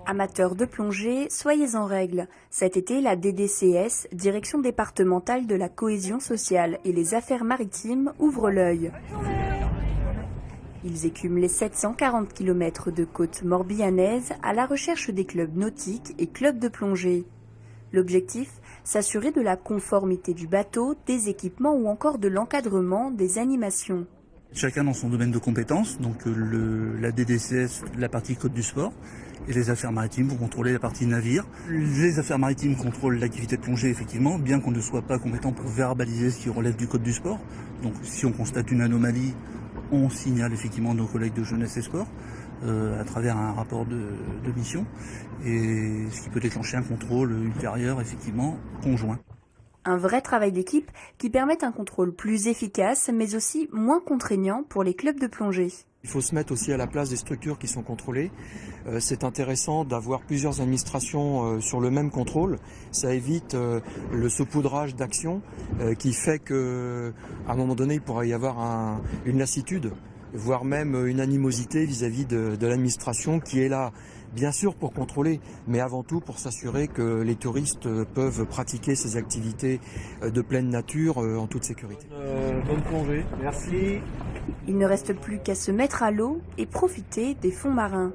Amateurs de plongée, soyez en règle. Cet été, la DDCS, Direction départementale de la cohésion sociale et les affaires maritimes, ouvre l'œil. Ils écument les 740 km de côte morbihanaise à la recherche des clubs nautiques et clubs de plongée. L'objectif, s'assurer de la conformité du bateau, des équipements ou encore de l'encadrement des animations. Chacun dans son domaine de compétences, donc la DDCS, la partie côte du sport, et les affaires maritimes vont contrôler la partie navire. Les affaires maritimes contrôlent l'activité de plongée, effectivement, bien qu'on ne soit pas compétent pour verbaliser ce qui relève du code du sport. Donc si on constate une anomalie, on signale effectivement nos collègues de jeunesse et sport à travers un rapport de mission, et ce qui peut déclencher un contrôle ultérieur, effectivement, conjoint. Un vrai travail d'équipe qui permet un contrôle plus efficace, mais aussi moins contraignant pour les clubs de plongée. Il faut se mettre aussi à la place des structures qui sont contrôlées. C'est intéressant d'avoir plusieurs administrations sur le même contrôle. Ça évite le saupoudrage d'actions qui fait qu'à un moment donné, il pourrait y avoir une lassitude, voire même une animosité vis-à-vis de l'administration qui est là, bien sûr pour contrôler, mais avant tout pour s'assurer que les touristes peuvent pratiquer ces activités de pleine nature en toute sécurité. Bonne plongée. Merci. Il ne reste plus qu'à se mettre à l'eau et profiter des fonds marins.